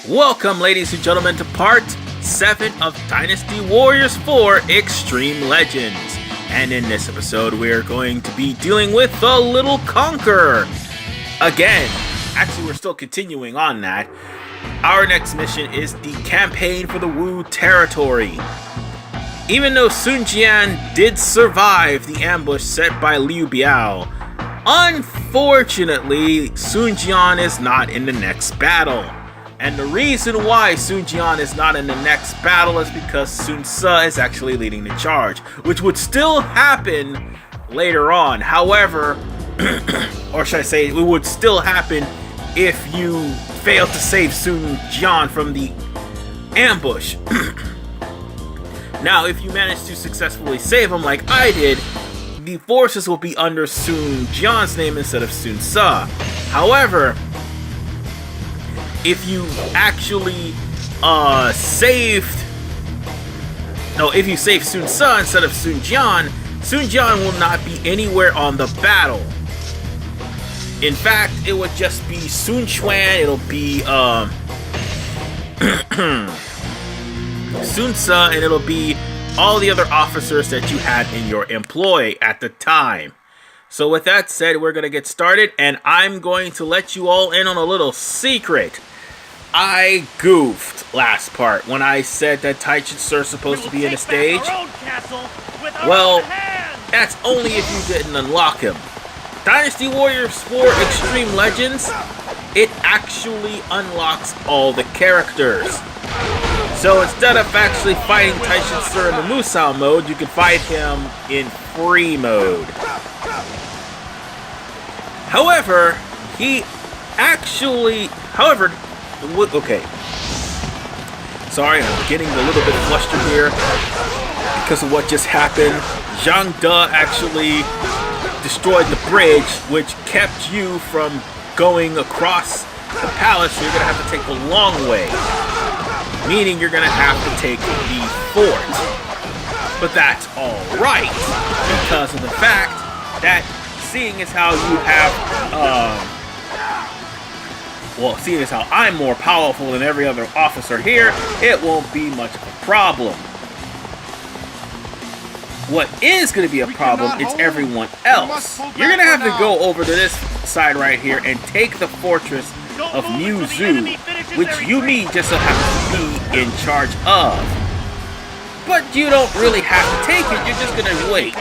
Welcome, ladies and gentlemen, to part 7 of Dynasty Warriors 4 Xtreme Legends. And in this episode, we are going to be dealing with the Little Conqueror. Again, actually, we're still continuing on that. Our next mission is the campaign for the Wu territory. Even though Sun Jian did survive the ambush set by Liu Biao, unfortunately, Sun Jian is not in the next battle. And the reason why Sun Jian is not in the next battle is because Sun Ce is actually leading the charge, which would still happen later on. However, or should I say, it would still happen if you fail to save Sun Jian from the ambush. Now, if you manage to successfully save him like I did, the forces will be under Sun Jian's name instead of Sun Ce. However, if you actually if you save Sun Ce instead of Sun Jian will not be anywhere on the battle. In fact, it would just be Sun Quan, it'll be Sun Ce, and it'll be all the other officers that you had in your employ at the time. So with that said, we're going to get started, and I'm going to let you all in on a little secret. I goofed last part when I said that Taishi Ci is supposed to be in the stage. Well, that's only if you didn't unlock him. Dynasty Warriors 4 Xtreme Legends, it actually unlocks all the characters. So instead of actually fighting Taishi Ci in the Musou mode, you can fight him in free mode. However, okay. Sorry, I'm getting a little bit flustered here because of what just happened. Zhang actually destroyed the bridge, which kept you from going across the palace. So you're going to have to take the long way, meaning you're going to have to take the fort. But that's alright, because of the fact that seeing as how you have, seeing as how I'm more powerful than every other officer here, it won't be much of a problem. What is going to be a problem is everyone else. You're going to have to go over to this side right here and take the fortress of Muzu, which you need just so happens to be in charge of. But you don't really have to take it, you're just going to wait.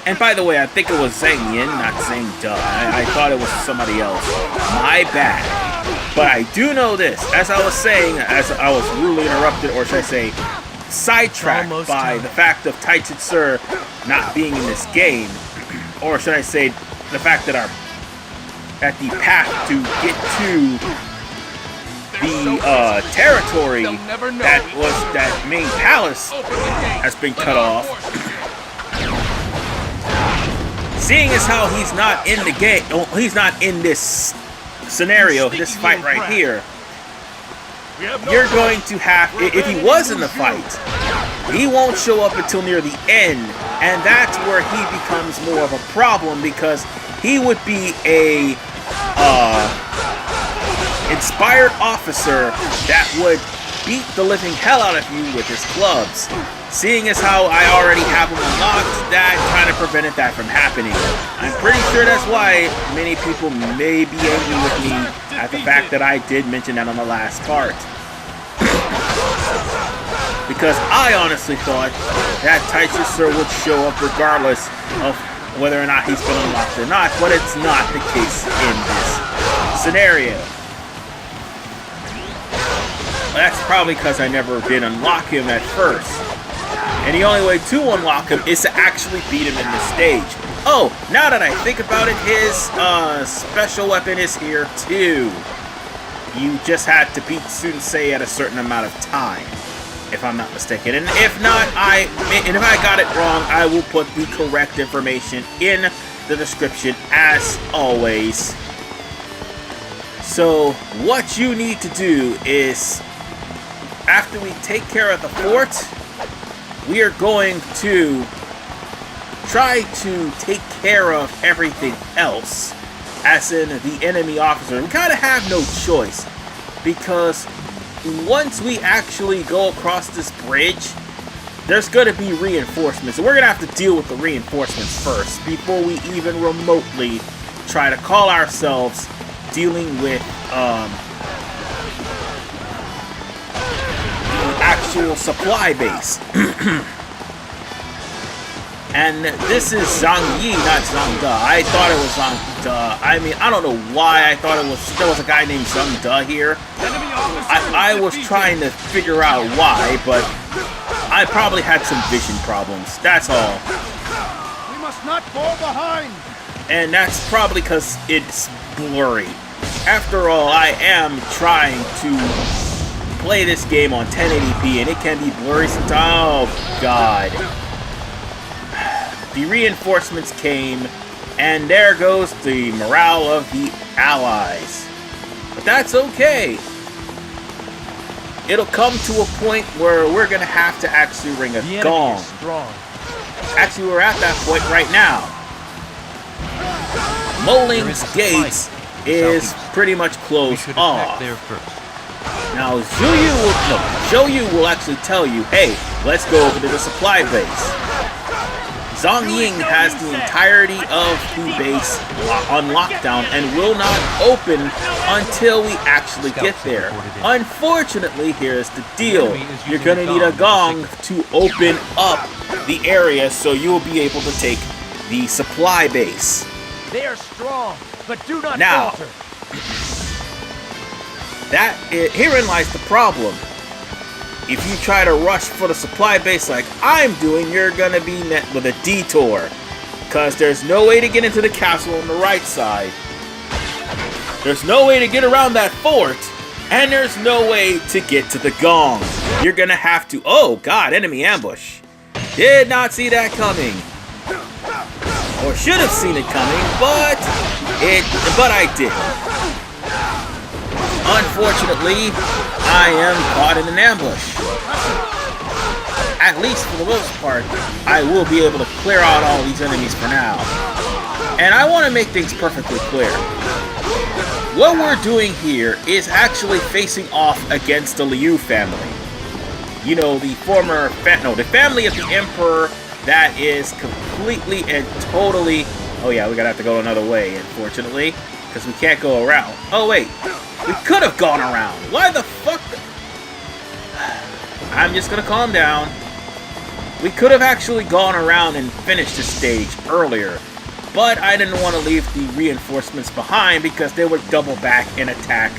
And by the way, I think it was Zhang Yin, not Zhang De. I thought it was somebody else. My bad. But I do know this, as I was saying, as I was rudely interrupted, or should I say, sidetracked by the fact of Taishi Ci not being in this game, or should I say, the fact that the path to get to the territory that main palace has been cut off. Seeing as how he's not in the game, he's not in this scenario, this fight right here, you're going to have, if he was in the fight, he won't show up until near the end, and that's where he becomes more of a problem, because he would be a inspired officer that would beat the living hell out of you with his clubs. Seeing as how I already have him unlocked, that kind of prevented that from happening. I'm pretty sure that's why many people may be angry with me at the fact that I did mention that on the last part. Because I honestly thought that Taishi Ci would show up regardless of whether or not he's been unlocked or not, but it's not the case in this scenario. That's probably because I never did unlock him at first. And the only way to unlock him is to actually beat him in the stage. Oh, now that I think about it, his special weapon is here too. You just had to beat Sun Ce at a certain amount of time, if I'm not mistaken. And if not, if I got it wrong, I will put the correct information in the description as always. So what you need to do is, after we take care of the fort, we are going to try to take care of everything else, as in the enemy officer. We kind of have no choice, because once we actually go across this bridge, there's going to be reinforcements. And we're going to have to deal with the reinforcements first before we even remotely try to call ourselves dealing with the actual supply base. And this is Zhang Yi, not Zhang Da. I thought it was Zhang Da. I mean, I don't know why I thought there was a guy named Zhang Da here. I was trying to figure out why, but I probably had some vision problems. That's all. We must not fall behind. And that's probably because it's blurry. After all, I am trying to play this game on 1080p, and it can be blurry sometimes. Oh, God. The reinforcements came, and there goes the morale of the allies. But that's okay. It'll come to a point where we're going to have to actually ring a gong. Actually, we're at that point right now. Moling's Gates is pretty much closed off. Now, Zhou Yu will actually tell you, hey, let's go over to the supply base. Zhang Ying has the entirety of the base on lockdown and will not open until we actually get there. Unfortunately, here's the deal. You're going to need a gong to open up the area so you'll be able to take the supply base. They are strong, but do not now, falter. Herein lies the problem. If you try to rush for the supply base like I'm doing, you're going to be met with a detour. Because there's no way to get into the castle on the right side. There's no way to get around that fort. And there's no way to get to the gong. You're going to have to... Oh, God, enemy ambush. Did not see that coming. Or should have seen it coming, but I did. Unfortunately, I am caught in an ambush. At least for the most part, I will be able to clear out all these enemies for now. And I want to make things perfectly clear. What we're doing here is actually facing off against the Liu family. You know, the family of the Emperor that is completely and totally... Oh yeah, we're gonna have to go another way, unfortunately, because we can't go around. Oh wait. We could have gone around. Why the fuck? I'm just gonna calm down. We could have actually gone around and finished the stage earlier, but I didn't want to leave the reinforcements behind because they would double back and attack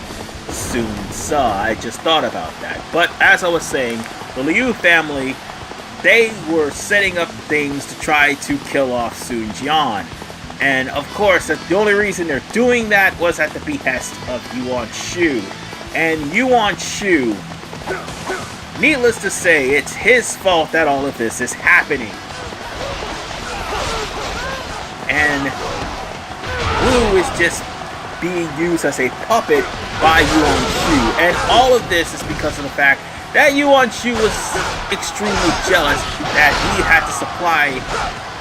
soon. So I just thought about that. But as I was saying, the Liu family, they were setting up things to try to kill off Sun Jian. And of course, the only reason they're doing that was at the behest of Yuan Shu. And Yuan Shu, needless to say, it's his fault that all of this is happening. And Wu is just being used as a puppet by Yuan Shu. And all of this is because of the fact that Yuan Shu was extremely jealous that he had to supply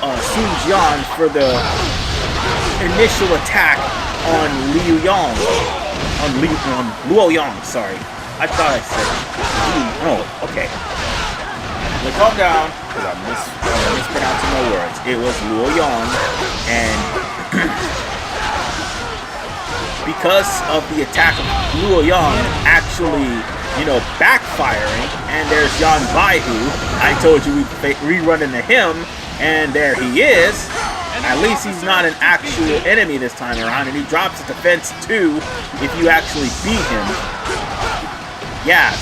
Sun Jian for the initial attack on Liu Yong. On Luo Yong, sorry. I thought I said Liu. Oh, okay. Now calm down, because I'm mispronouncing my words. It was Luo Yong, and because of the attack of Luo Yong actually, backfiring, and there's Yan Baihu. I told you we'd rerun into him, and there he is. At least he's not an actual enemy this time around, and he drops his defense too if you actually beat him. Yeah,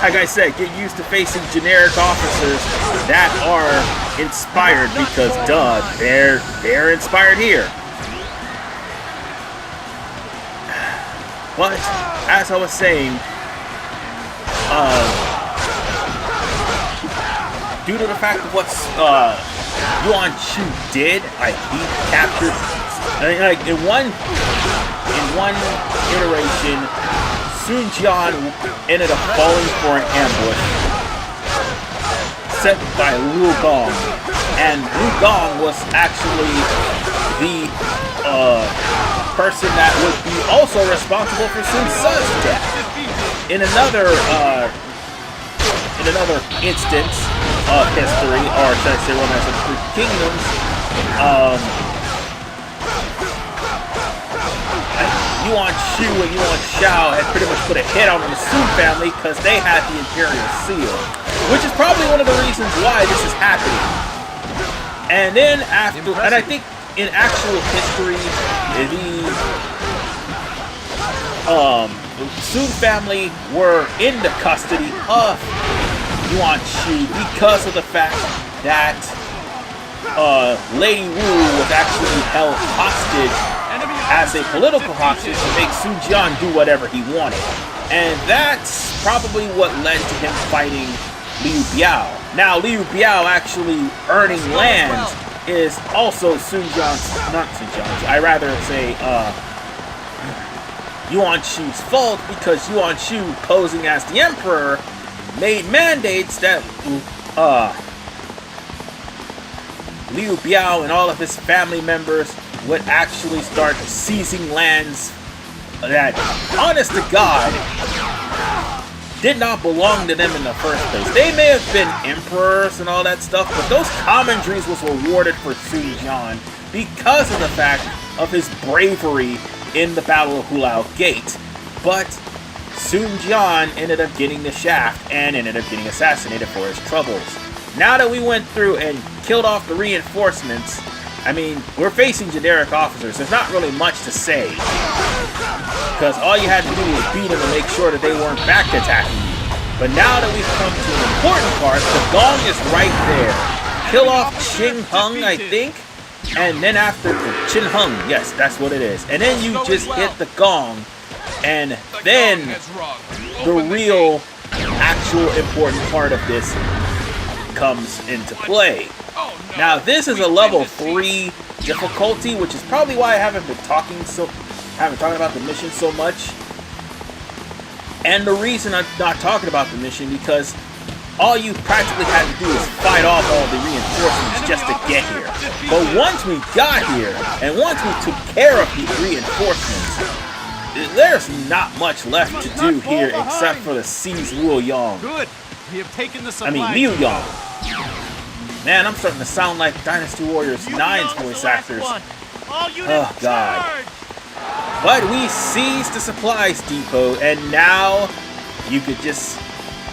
like I said, get used to facing generic officers that are inspired because, duh, they're inspired here. But, as I was saying, due to the fact of what Yuan Shu did, he captured, in one iteration, Sun Jian ended up falling for an ambush set by Liu Gong, and Liu Gong was actually the person that would be also responsible for Sun Tzu's death. in another instance of history, or should I say Romance of the Three Kingdoms, Yuan Shu and Yuan Shao had pretty much put a hit on the Sun family because they had the Imperial Seal, which is probably one of the reasons why this is happening. And then after, and I think in actual history, the Sun family were in the custody of Yuan Shu because of the fact that Lady Wu was actually held hostage as a political hostage to make Sun Jian do whatever he wanted. And that's probably what led to him fighting Liu Biao. Now, Liu Biao actually earning lands is also Sun Jian's, not Sun Jian's, I rather say Yuan Shu's fault, because Yuan Shu, posing as the emperor, made mandates that Liu Biao and all of his family members would actually start seizing lands that, honest to God, did not belong to them in the first place. They may have been emperors and all that stuff, but those commentaries was rewarded for Sun Jian because of the fact of his bravery in the Battle of Hulao Gate. But Sun Jian ended up getting the shaft and ended up getting assassinated for his troubles. Now that we went through and killed off the reinforcements, I mean, we're facing generic officers. There's not really much to say, because all you had to do was beat them and make sure that they weren't back attacking you. But now that we've come to an important part, the gong is right there. Kill off Qin Hung, I think, and then after Qin Hung, yes, that's what it is. And then you just hit the gong, and then the real, actual important part of this comes into play. Now, this is a level 3 difficulty, which is probably why I haven't talked about the mission so much. And the reason I'm not talking about the mission, because all you practically had to do is fight off all the reinforcements just to get here. But once we got here, and once we took care of the reinforcements, there's not much left to do here except for the seize Liu Yong. Good. We have taken the supply. I mean, Liu Yong. Man, I'm starting to sound like Dynasty Warriors 9's voice actors. Oh, God. But we seized the supplies depot, and now you could just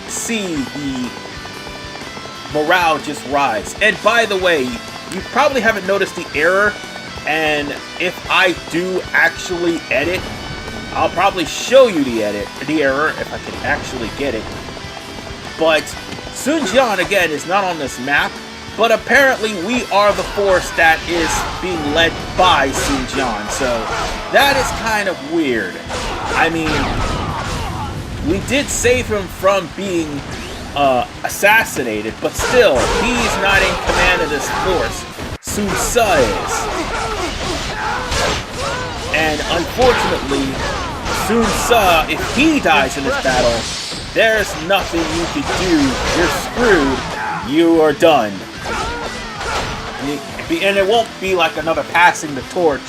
see the morale just rise. And by the way, you probably haven't noticed the error, and if I do actually edit, I'll probably show you the error, if I can actually get it. But Sun Jian, again, is not on this map, but apparently we are the force that is being led by Sun Jian, so that is kind of weird. I mean, we did save him from being assassinated, but still, he's not in command of this force. Sun Ce is. And unfortunately, Sun Ce, if he dies in this battle, there's nothing you can do. You're screwed. You are done. And it won't be like another passing the torch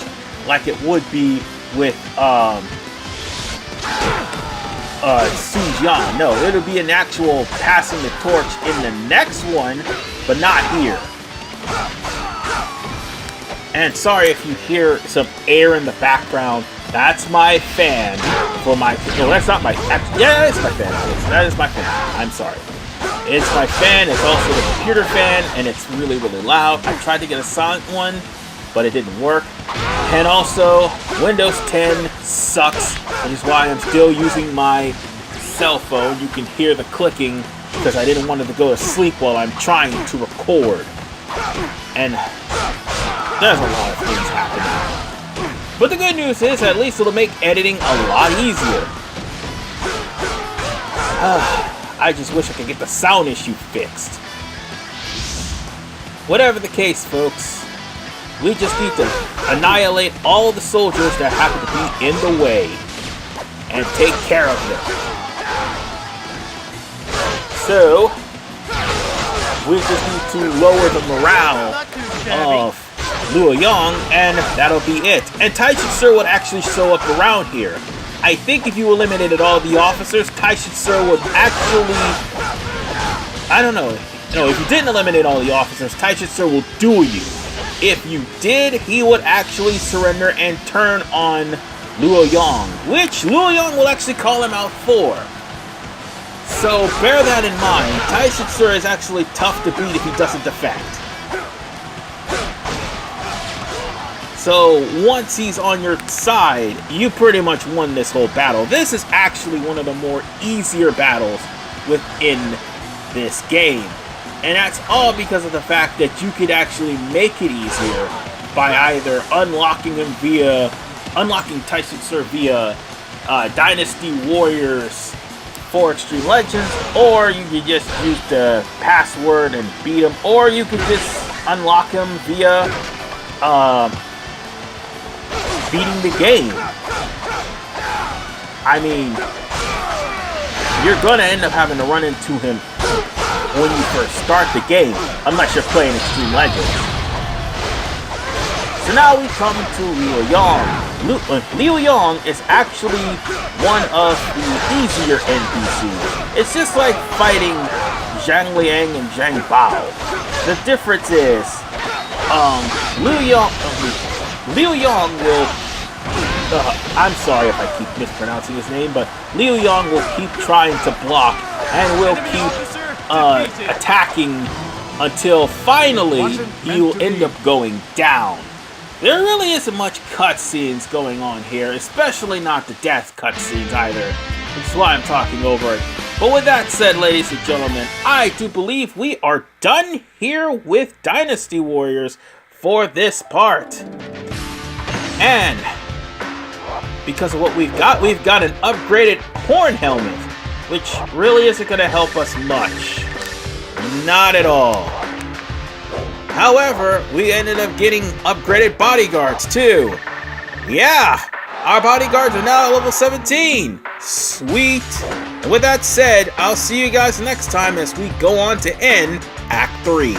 like it would be with Sun Jian. No, it'll be an actual passing the torch in the next one, but not here. And sorry if you hear some air in the background. That's my fan for my... No, that's not my... Yeah, it's my fan. That is my fan. I'm sorry. It's my fan. It's also the computer fan, and it's really, really loud. I tried to get a silent one, but it didn't work. And also, Windows 10 sucks, which is why I'm still using my cell phone. You can hear the clicking because I didn't want it to go to sleep while I'm trying to record. And there's a lot of things happening. But the good news is, at least it'll make editing a lot easier. I just wish I could get the sound issue fixed. Whatever the case, folks, we just need to annihilate all the soldiers that happen to be in the way and take care of them. So, we just need to lower the morale of Liu Yong, and that'll be it. And Taishi Ci would actually show up around here. I I think if you eliminated all the officers, Taishi Ci would actually... I don't know. No, if you didn't eliminate all the officers, Taishi Ci will duel you. If you did, he would actually surrender and turn on Liu Yong, which Liu Yong will actually call him out for. So bear that in mind. Taishi Ci is actually tough to beat if he doesn't defect. So once he's on your side, you pretty much won this whole battle. This is actually one of the more easier battles within this game. And that's all because of the fact that you could actually make it easier by either unlocking Taishi Ci via Dynasty Warriors for Xtreme Legends, or you could just use the password and beat him, or you could just unlock him via beating the game. I mean, you're gonna end up having to run into him when you first start the game, unless you're playing Xtreme Legends. So now we come to Liu Yong. Liu Yong is actually one of the easier NPCs. It's just like fighting Zhang and Zhang Bao. The difference is, Liu Yong will, I'm sorry if I keep mispronouncing his name, but Liu Yong will keep trying to block and will keep attacking until finally he will end up going down. There really isn't much cutscenes going on here, especially not the death cutscenes either, which is why I'm talking over it. But with that said, ladies and gentlemen, I do believe we are done here with Dynasty Warriors for this part. And because of what we've got an upgraded horn helmet, which really isn't going to help us much. Not at all. However, we ended up getting upgraded bodyguards too. Yeah, our bodyguards are now at level 17. Sweet. And with that said, I'll see you guys next time as we go on to end Act 3.